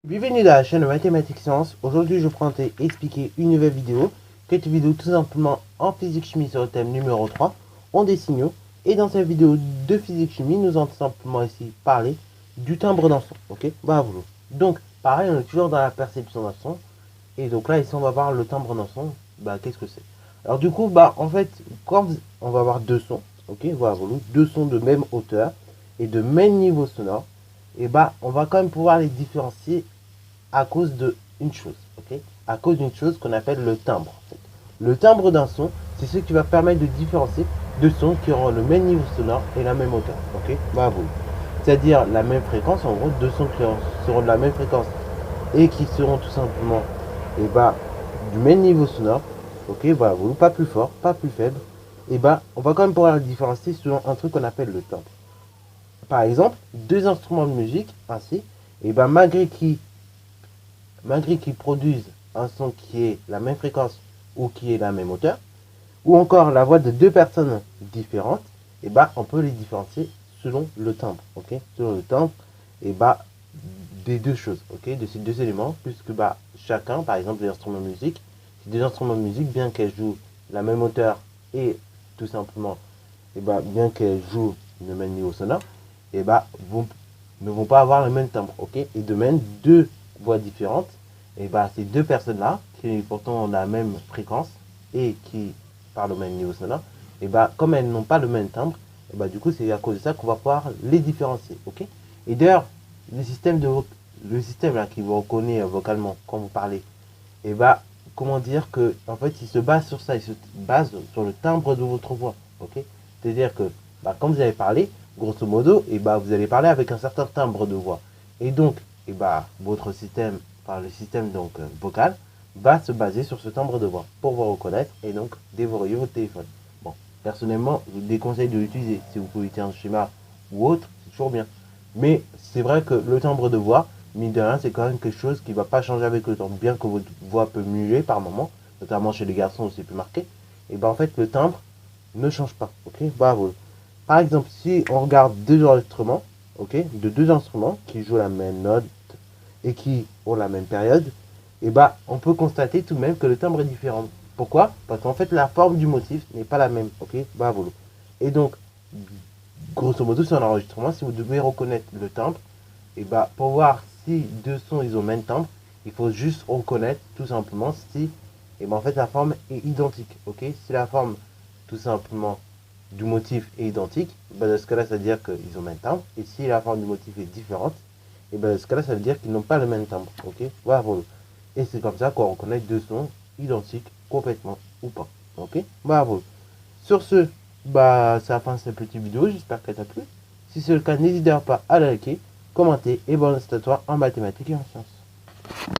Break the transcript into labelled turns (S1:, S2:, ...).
S1: Bienvenue dans la chaîne Mathématiques Sciences. Aujourd'hui, je vais vous expliquer une nouvelle vidéo. Cette vidéo tout simplement en physique-chimie sur le thème numéro 3, on des signaux. Et dans cette vidéo de physique-chimie, nous allons tout simplement ici parler du timbre d'un son. Ok, voilà. Donc, pareil, on est toujours dans la perception d'un son. Et donc là, ici, on va voir le timbre d'un son. Qu'est-ce que c'est? Alors du coup, en fait, quand on va avoir deux sons, ok, voilà, deux sons de même hauteur et de même niveau sonore, et on va quand même pouvoir les différencier à cause d'une chose, ok? À cause d'une chose qu'on appelle le timbre. En fait. Le timbre d'un son, c'est ce qui va permettre de différencier deux sons qui auront le même niveau sonore et la même hauteur, ok? Bravo. C'est-à-dire la même fréquence, en gros, deux sons qui seront de la même fréquence et qui seront tout simplement du même niveau sonore, ok? Voilà, pas plus fort, pas plus faible. On va quand même pouvoir les différencier selon un truc qu'on appelle le timbre. Par exemple, deux instruments de musique, ainsi, malgré qu'ils produisent un son qui est la même fréquence ou qui est la même hauteur, ou encore la voix de deux personnes différentes, on peut les différencier selon le timbre, ok? Selon le timbre, des deux choses, ok? De ces deux éléments, puisque chacun, par exemple, les instruments de musique, ces deux instruments de musique, bien qu'elles jouent la même hauteur et tout simplement, bien qu'elles jouent le même niveau sonore, ne vont pas avoir le même timbre, ok? Et de même, deux voix différentes, ces deux personnes-là, qui pourtant ont la même fréquence et qui parlent au même niveau sonore, comme elles n'ont pas le même timbre, du coup, c'est à cause de ça qu'on va pouvoir les différencier, ok? Et d'ailleurs, le système là qui vous reconnaît vocalement quand vous parlez, comment dire que, en fait, il se base sur ça, il se base sur le timbre de votre voix, ok? C'est-à-dire que, quand vous allez parler, grosso modo, vous allez parler avec un certain timbre de voix. Et donc, votre système, le système donc vocal, va se baser sur ce timbre de voix pour vous reconnaître et donc déverrouiller votre téléphone. Bon, personnellement, je vous déconseille de l'utiliser. Si vous pouvez utiliser un schéma ou autre, c'est toujours bien. Mais c'est vrai que le timbre de voix, mine de rien, c'est quand même quelque chose qui ne va pas changer avec le temps. Bien que votre voix peut muer par moment, notamment chez les garçons où c'est plus marqué, en fait, le timbre ne change pas. Ok, bravo. Par exemple, si on regarde deux enregistrements, ok, de deux instruments qui jouent la même note et qui ont la même période, on peut constater tout de même que le timbre est différent. Pourquoi? Parce qu'en fait, la forme du motif n'est pas la même, ok, bravo. Et donc, grosso modo, c'est un enregistrement, si vous devez reconnaître le timbre, pour voir si deux sons ils ont le même timbre, il faut juste reconnaître tout simplement si en fait la forme est identique, ok? Si la forme tout simplement du motif est identique, dans ce cas-là, ça veut dire qu'ils ont le même timbre. Et si la forme du motif est différente, dans ce cas-là, ça veut dire qu'ils n'ont pas le même timbre, ok? Voilà. Et c'est comme ça qu'on reconnaît deux sons identiques complètement ou pas, ok? Bravo. Sur ce, c'est la fin de cette petite vidéo, j'espère qu'elle t'a plu. Si c'est le cas, n'hésitez pas à la liker, commenter et bonne à toi en mathématiques et en sciences.